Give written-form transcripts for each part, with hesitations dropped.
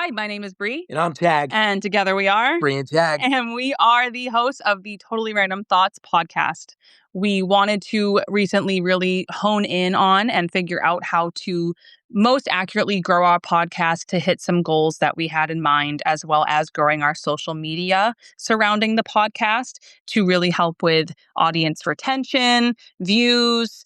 Hi, my name is Bree. And I'm Tag. And together we are Bree and Tag. And we are the hosts of the Totally Random Thoughts podcast. We wanted to recently really hone in on and figure out how to most accurately grow our podcast to hit some goals that we had in mind, as well as growing our social media surrounding the podcast to really help with audience retention, views,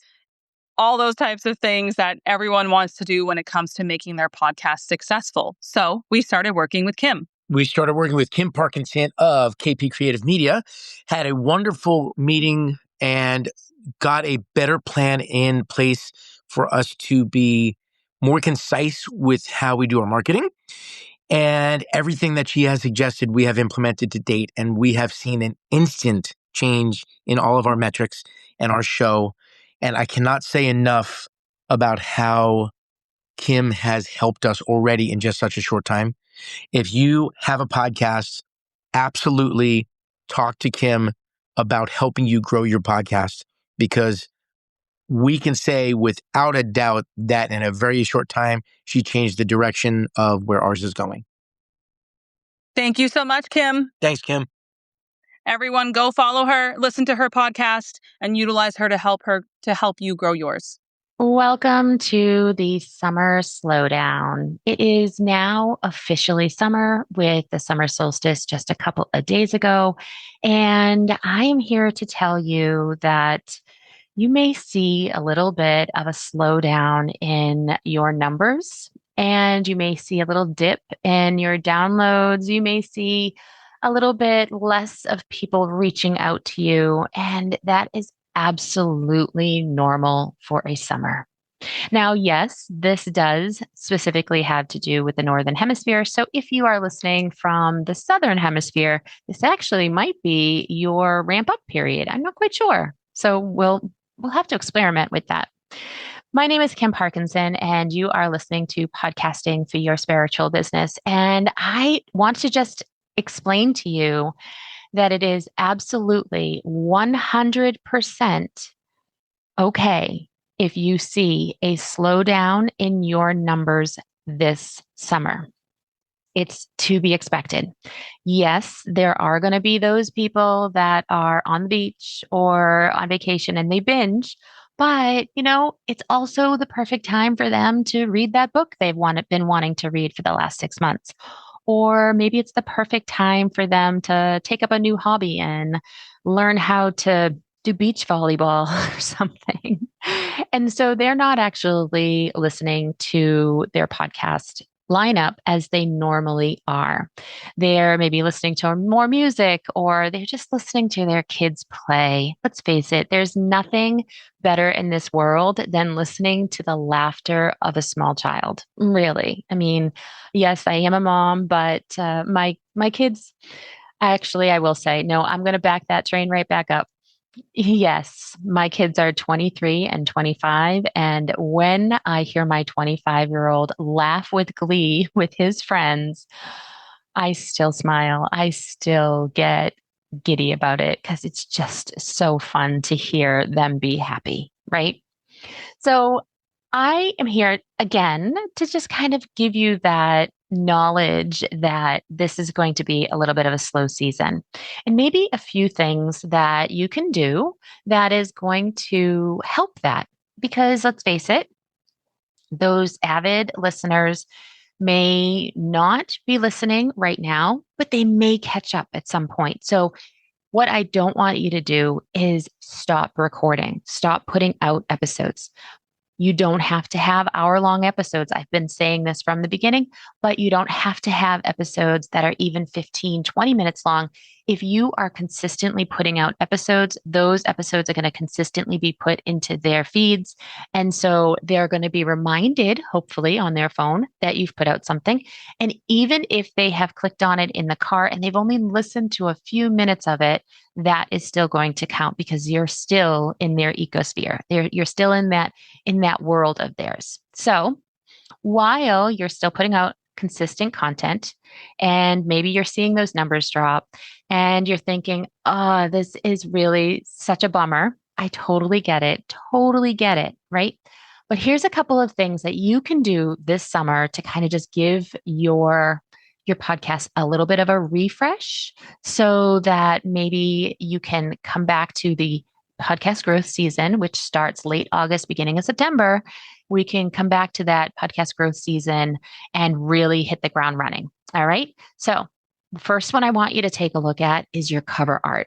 all those types of things that everyone wants to do when it comes to making their podcast successful. So we started working with Kim. We started working with Kim Parkinson of KP Creative Media, had a wonderful meeting and got a better plan in place for us to be more concise with how we do our marketing. And everything that she has suggested, we have implemented to date, and we have seen an instant change in all of our metrics and our show. And I cannot say enough about how Kim has helped us already in just such a short time. If you have a podcast, absolutely talk to Kim about helping you grow your podcast, because we can say without a doubt that in a very short time, she changed the direction of where ours is going. Thank you so much, Kim. Thanks, Kim. Everyone go follow her, listen to her podcast, and utilize her to help you grow yours. Welcome to the summer slowdown. It is now officially summer with the summer solstice just a couple of days ago. And I am here to tell you that you may see a little bit of a slowdown in your numbers, and you may see a little dip in your downloads. You may see a little bit less of people reaching out to you, and that is absolutely normal for a summer. Now, yes, this does specifically have to do with the Northern Hemisphere. So if you are listening from the Southern Hemisphere, this actually might be your ramp up period. I'm not quite sure. So we'll have to experiment with that. My name is Kim Parkinson, and you are listening to Podcasting for Your Spiritual Business. And I want to just explain to you that it is absolutely 100% okay if you see a slowdown in your numbers this summer. It's to be expected. Yes, there are going to be those people that are on the beach or on vacation and they binge, but it's also the perfect time for them to read that book they've been wanting to read for the last 6 months. Or maybe it's the perfect time for them to take up a new hobby and learn how to do beach volleyball or something. And so they're not actually listening to their podcast lineup as they normally are. They're maybe listening to more music, or they're just listening to their kids play. Let's face it, there's nothing better in this world than listening to the laughter of a small child. Really. I mean, yes, I am a mom, but my kids, actually, I will say, no, I'm going to back that train right back up. Yes, my kids are 23 and 25. And when I hear my 25-year-old laugh with glee with his friends, I still smile. I still get giddy about it because it's just so fun to hear them be happy, right? So I am here again to just kind of give you that knowledge that this is going to be a little bit of a slow season, and maybe a few things that you can do that is going to help that. Because let's face it, those avid listeners may not be listening right now, but they may catch up at some point. So what I don't want you to do is stop recording, stop putting out episodes. You don't have to have hour-long episodes. I've been saying this from the beginning, but you don't have to have episodes that are even 15, 20 minutes long. If you are consistently putting out episodes, those episodes are going to consistently be put into their feeds. And so they're going to be reminded, hopefully on their phone, that you've put out something. And even if they have clicked on it in the car and they've only listened to a few minutes of it, that is still going to count because you're still in their ecosphere. You're still in that world of theirs. So while you're still putting out consistent content and maybe you're seeing those numbers drop and you're thinking, oh, this is really such a bummer. I totally get it, right? But here's a couple of things that you can do this summer to kind of just give your podcast a little bit of a refresh so that maybe you can come back to the podcast growth season, which starts late August, beginning of September. We can come back to that podcast growth season and really hit the ground running. All right. So the first one I want you to take a look at is your cover art.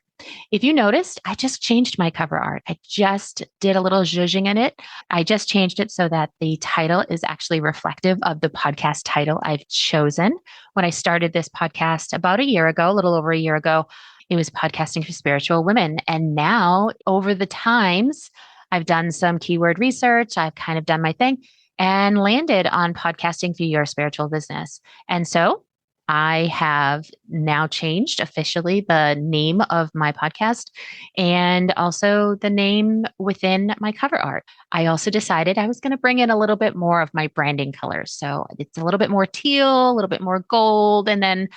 If you noticed, I just changed my cover art. I just did a little zhuzhing in it. I just changed it so that the title is actually reflective of the podcast title I've chosen. When I started this podcast about a year ago, a little over a year ago, it was Podcasting for Spiritual Women. And now, over the times, I've done some keyword research. I've kind of done my thing and landed on podcasting for your spiritual business. And so I have now changed officially the name of my podcast and also the name within my cover art. I also decided I was going to bring in a little bit more of my branding colors. So it's a little bit more teal, a little bit more gold, and then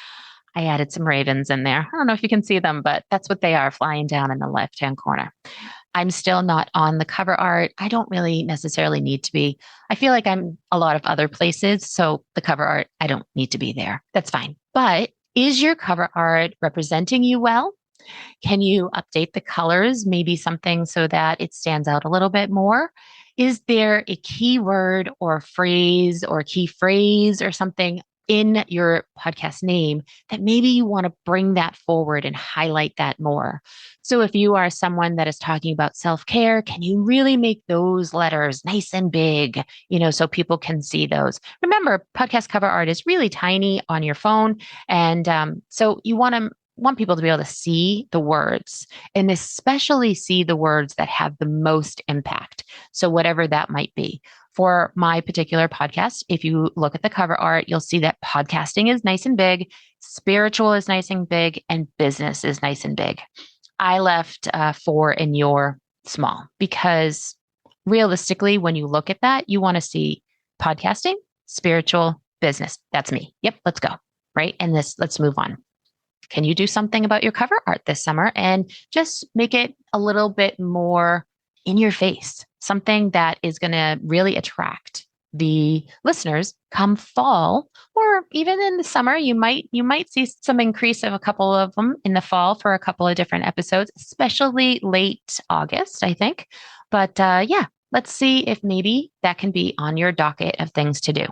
I added some ravens in there. I don't know if you can see them, but that's what they are flying down in the left-hand corner. I'm still not on the cover art. I don't really necessarily need to be. I feel like I'm a lot of other places. So the cover art, I don't need to be there. That's fine. But is your cover art representing you well? Can you update the colors? Maybe something so that it stands out a little bit more? Is there a keyword or phrase or key phrase or something in your podcast name that maybe you want to bring that forward and highlight that more? So if you are someone that is talking about self-care, can you really make those letters nice and big, so people can see those? Remember, podcast cover art is really tiny on your phone. And so you want people to be able to see the words and especially see the words that have the most impact. So whatever that might be. For my particular podcast, if you look at the cover art, you'll see that podcasting is nice and big, spiritual is nice and big, and business is nice and big. I left for in your small because realistically, when you look at that, you want to see podcasting, spiritual, business. That's me. Yep, let's go. Right. And let's move on. Can you do something about your cover art this summer and just make it a little bit more in your face? Something that is going to really attract the listeners come fall, or even in the summer. You might see some increase of a couple of them in the fall for a couple of different episodes, especially late August, I think. But yeah, let's see if maybe that can be on your docket of things to do.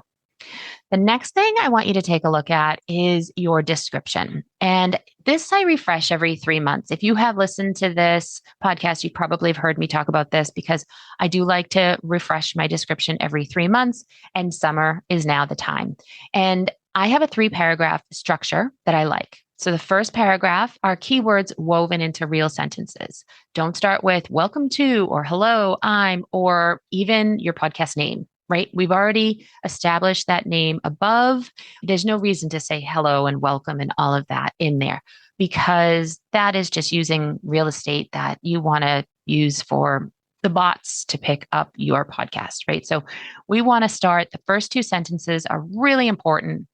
The next thing I want you to take a look at is your description. And this I refresh every 3 months. If you have listened to this podcast, you probably have heard me talk about this because I do like to refresh my description every 3 months, and summer is now the time. And I have a 3-paragraph structure that I like. So the first paragraph are keywords woven into real sentences. Don't start with welcome to or hello, I'm, or even your podcast name. Right? We've already established that name above. There's no reason to say hello and welcome and all of that in there because that is just using real estate that you want to use for the bots to pick up your podcast, right? So we want to start, the first 2 sentences are really important,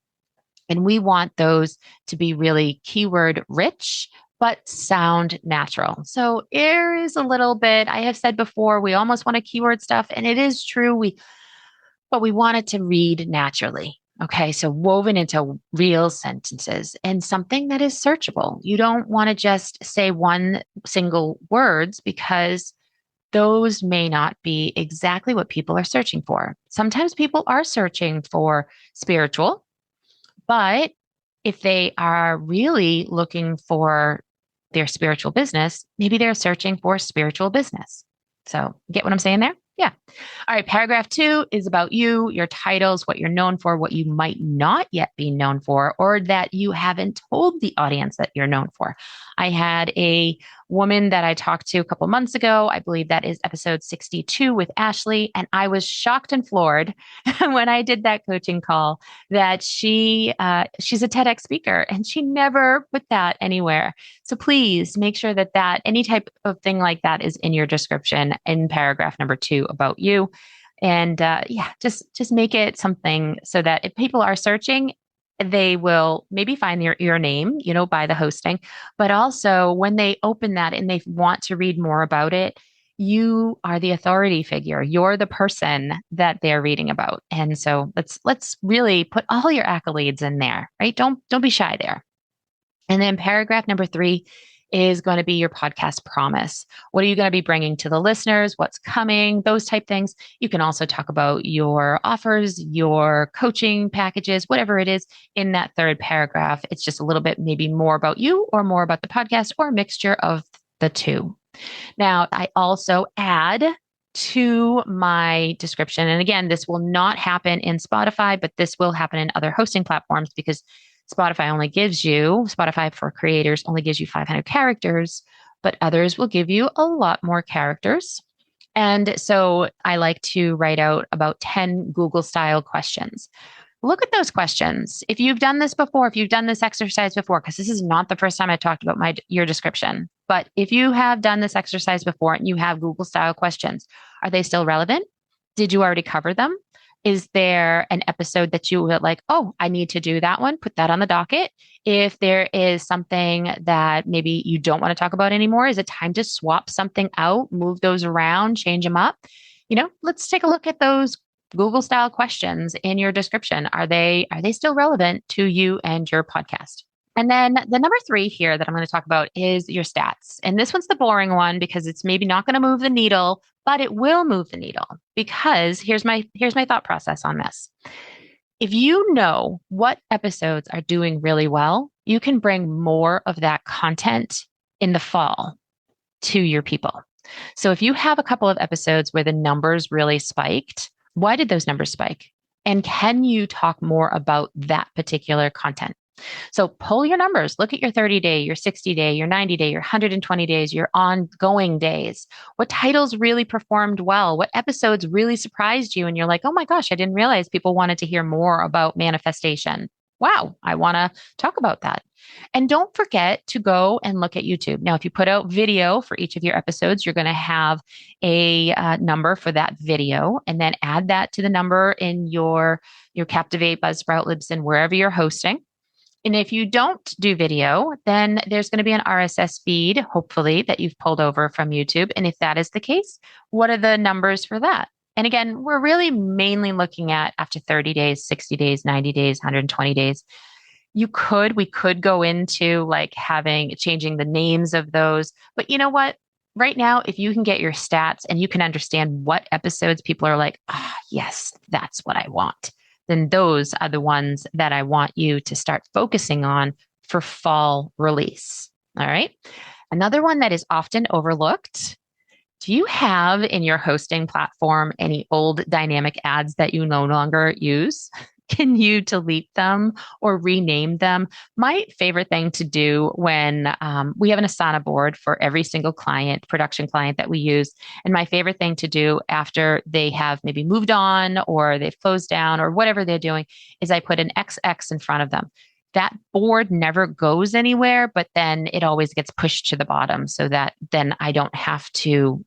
and we want those to be really keyword rich, but sound natural. So there is a little bit, I have said before, we almost want to keyword stuff, and it is true. But we want it to read naturally. Okay. So woven into real sentences and something that is searchable. You don't want to just say one single words because those may not be exactly what people are searching for. Sometimes people are searching for spiritual, but if they are really looking for their spiritual business, maybe they're searching for spiritual business. So get what I'm saying there? Yeah. All right. Paragraph 2 is about you, your titles, what you're known for, what you might not yet be known for, or that you haven't told the audience that you're known for. I had a woman that I talked to a couple months ago. I believe that is episode 62 with Ashley. And I was shocked and floored when I did that coaching call that she's a TEDx speaker and she never put that anywhere. So please make sure that any type of thing like that is in your description in paragraph number 2 about you. And just make it something so that if people are searching, they will maybe find your name, by the hosting, but also when they open that and they want to read more about it, you are the authority figure. You're the person that they're reading about. And so let's really put all your accolades in there, right? Don't be shy there. And then paragraph number 3 is going to be your podcast promise. What are you going to be bringing to the listeners? What's coming? Those type things. You can also talk about your offers, your coaching packages, whatever it is in that third paragraph. It's just a little bit maybe more about you or more about the podcast or a mixture of the two. Now, I also add to my description, and again, this will not happen in Spotify, but this will happen in other hosting platforms because Spotify for creators only gives you 500 characters, but others will give you a lot more characters. And so I like to write out about 10 Google style questions. Look at those questions. If you've done this before, if you've done this exercise before, because this is not the first time I talked about your description, but if you have done this exercise before and you have Google style questions, are they still relevant? Did you already cover them? Is there an episode that you would like, oh, I need to do that one, put that on the docket? If there is something that maybe you don't want to talk about anymore, is it time to swap something out, move those around, change them up? Let's take a look at those Google style questions in your description. Are they still relevant to you and your podcast? And then the number 3 here that I'm going to talk about is your stats. And this one's the boring one because it's maybe not going to move the needle, but it will move the needle because here's my thought process on this. If you know what episodes are doing really well, you can bring more of that content in the fall to your people. So if you have a couple of episodes where the numbers really spiked, why did those numbers spike? And can you talk more about that particular content? So pull your numbers, look at your 30-day, your 60-day, your 90-day, your 120 days, your ongoing days. What titles really performed well? What episodes really surprised you? And you're like, oh my gosh, I didn't realize people wanted to hear more about manifestation. Wow, I want to talk about that. And don't forget to go and look at YouTube. Now, if you put out video for each of your episodes, you're going to have a number for that video, and then add that to the number in your Captivate, Buzzsprout, Libsyn, wherever you're hosting. And if you don't do video, then there's going to be an RSS feed, hopefully, that you've pulled over from YouTube. And if that is the case, what are the numbers for that? And again, we're really mainly looking at after 30 days, 60 days, 90 days, 120 days. We could go into like changing the names of those. But you know what? Right now, if you can get your stats and you can understand what episodes people are like, yes, that's what I want, then those are the ones that I want you to start focusing on for fall release. All right. Another one that is often overlooked. Do you have in your hosting platform any old dynamic ads that you no longer use? Can you delete them or rename them? My favorite thing to do when we have an Asana board for every single production client that we use. And my favorite thing to do after they have maybe moved on or they've closed down or whatever they're doing is I put an XX in front of them. That board never goes anywhere, but then it always gets pushed to the bottom so that then I don't have to,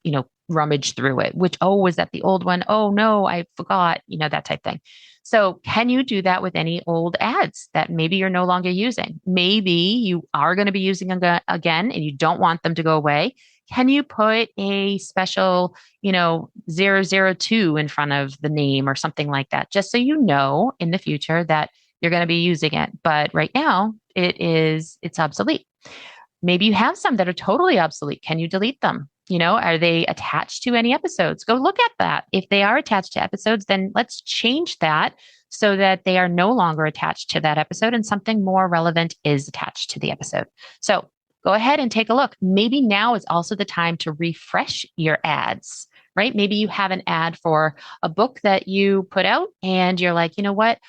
rummage through it, which, was that the old one? Oh no, I forgot, that type thing. So can you do that with any old ads that maybe you're no longer using? Maybe you are going to be using them again and you don't want them to go away. Can you put a special, 002 in front of the name or something like that, just so you know in the future that you're going to be using it. But right now it's obsolete. Maybe you have some that are totally obsolete. Can you delete them? Are they attached to any episodes? Go look at that. If they are attached to episodes, then let's change that so that they are no longer attached to that episode and something more relevant is attached to the episode. So go ahead and take a look. Maybe now is also the time to refresh your ads, right? Maybe you have an ad for a book that you put out and you're like, you know what?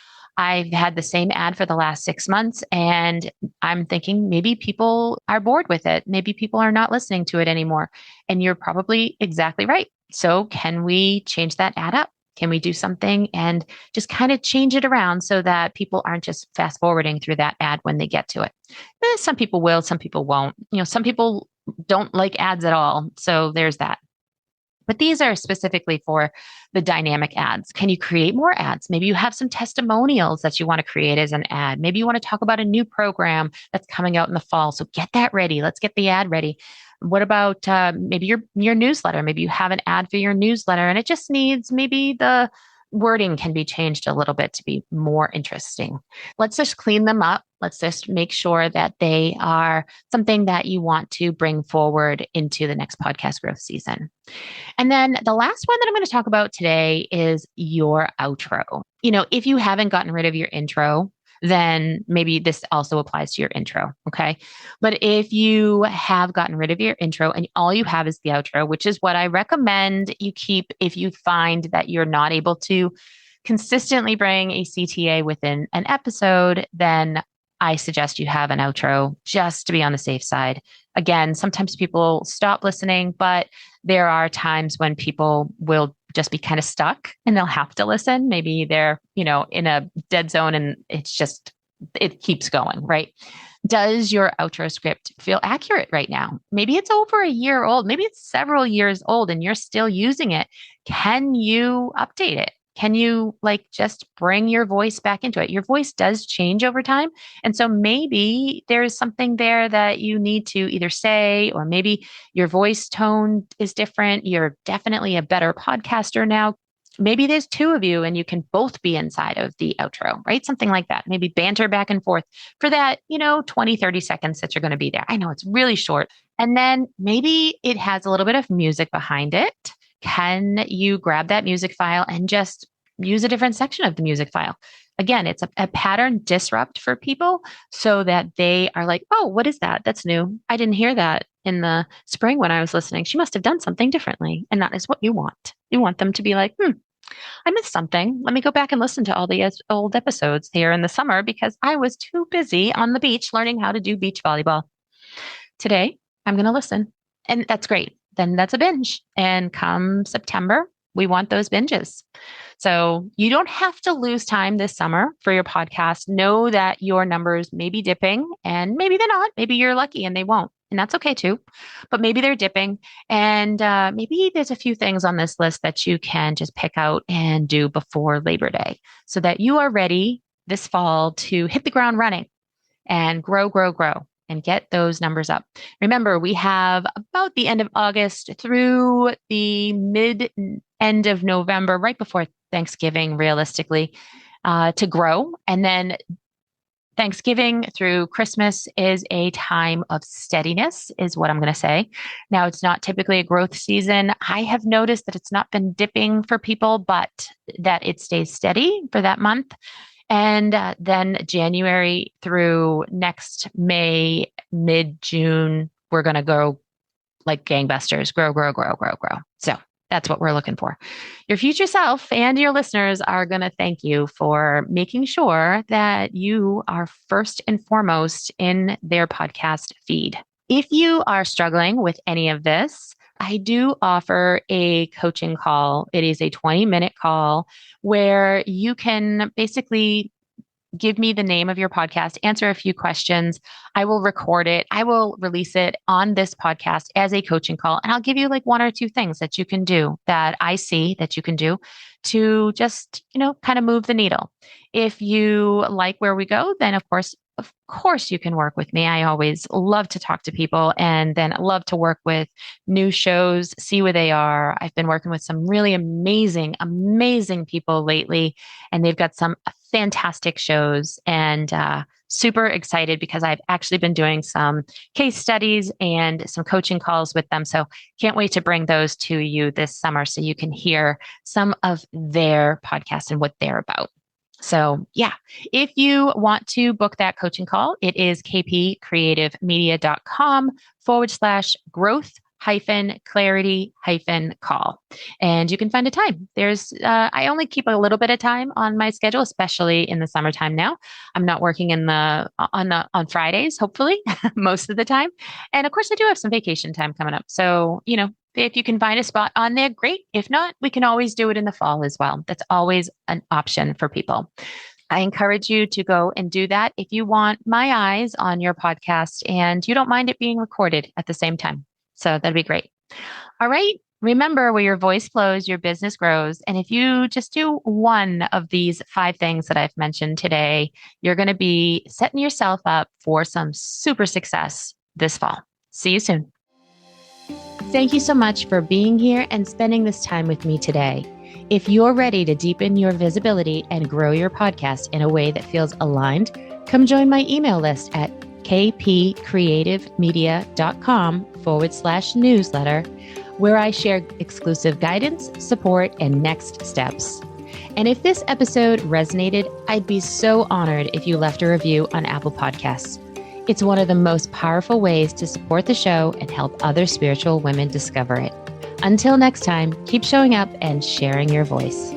I've had the same ad for the last 6 months and I'm thinking maybe people are bored with it. Maybe people are not listening to it anymore. And you're probably exactly right. So can we change that ad up? Can we do something and just kind of change it around so that people aren't just fast forwarding through that ad when they get to it? Some people will, some people won't. Some people don't like ads at all. So there's that. But these are specifically for the dynamic ads. Can you create more ads? Maybe you have some testimonials that you want to create as an ad. Maybe you want to talk about a new program that's coming out in the fall. So get that ready. Let's get the ad ready. What about maybe your newsletter? Maybe you have an ad for your newsletter and it just needs maybe the wording can be changed a little bit to be more interesting. Let's just clean them up. Let's just make sure that they are something that you want to bring forward into the next podcast growth season. And then the last one that I'm going to talk about today is your outro. If you haven't gotten rid of your intro, then maybe this also applies to your intro. Okay. But if you have gotten rid of your intro and all you have is the outro, which is what I recommend you keep if you find that you're not able to consistently bring a CTA within an episode, then I suggest you have an outro just to be on the safe side. Again, sometimes people stop listening, but there are times when people will just be kind of stuck and they'll have to listen. Maybe they're, in a dead zone and it keeps going, right? Does your outro script feel accurate right now? Maybe it's over a year old. Maybe it's several years old and you're still using it. Can you update it? Can you just bring your voice back into it? Your voice does change over time. And so maybe there's something there that you need to either say, or maybe your voice tone is different. You're definitely a better podcaster now. Maybe there's two of you and you can both be inside of the outro, right? Something like that. Maybe banter back and forth for that, 20, 30 seconds that you're going to be there. I know it's really short. And then maybe it has a little bit of music behind it. Can you grab that music file and just use a different section of the music file? Again, it's a pattern disrupt for people so that they are like, oh, what is that? That's new. I didn't hear that in the spring when I was listening. She must have done something differently. And that is what you want. You want them to be like, I missed something. Let me go back and listen to all the old episodes here in the summer because I was too busy on the beach learning how to do beach volleyball. Today, I'm going to listen. And that's great. Then that's a binge. And come September, we want those binges. So you don't have to lose time this summer for your podcast. Know that your numbers may be dipping and maybe they're not. Maybe you're lucky and they won't. And that's okay too. But maybe they're dipping. And maybe there's a few things on this list that you can just pick out and do before Labor Day so that you are ready this fall to hit the ground running and grow and get those numbers up. Remember, we have about the end of August through the end of November, right before Thanksgiving, realistically, to grow. And then Thanksgiving through Christmas is a time of steadiness, is what I'm going to say. Now, it's not typically a growth season. I have noticed that it's not been dipping for people, but that it stays steady for that month. And then January through next May, mid-June, we're going to go like gangbusters, grow. So that's what we're looking for. Your future self and your listeners are going to thank you for making sure that you are first and foremost in their podcast feed. If you are struggling with any of this, I do offer a coaching call. It is a 20-minute call where you can basically give me the name of your podcast, answer a few questions. I will record it. I will release it on this podcast as a coaching call. And I'll give you like one or two things that you can do that I see that you can do to just, kind of move the needle. If you like where we go, then of course you can work with me. I always love to talk to people and then love to work with new shows, see where they are. I've been working with some really amazing people lately, and they've got some fantastic shows and super excited because I've actually been doing some case studies and some coaching calls with them. So can't wait to bring those to you this summer so you can hear some of their podcasts and what they're about. So yeah, if you want to book that coaching call, it is kpcreativemedia.com/growth clarity call. And you can find a time. I only keep a little bit of time on my schedule, especially in the summertime now. I'm not working on Fridays, hopefully, most of the time. And of course I do have some vacation time coming up. So, if you can find a spot on there, great. If not, we can always do it in the fall as well. That's always an option for people. I encourage you to go and do that if you want my eyes on your podcast and you don't mind it being recorded at the same time. So that'd be great. All right. Remember, where your voice flows, your business grows. And if you just do one of these 5 things that I've mentioned today, you're going to be setting yourself up for some super success this fall. See you soon. Thank you so much for being here and spending this time with me today. If you're ready to deepen your visibility and grow your podcast in a way that feels aligned, come join my email list at kpcreativemedia.com/newsletter, where I share exclusive guidance, support, and next steps. And if this episode resonated, I'd be so honored if you left a review on Apple Podcasts. It's one of the most powerful ways to support the show and help other spiritual women discover it. Until next time, keep showing up and sharing your voice.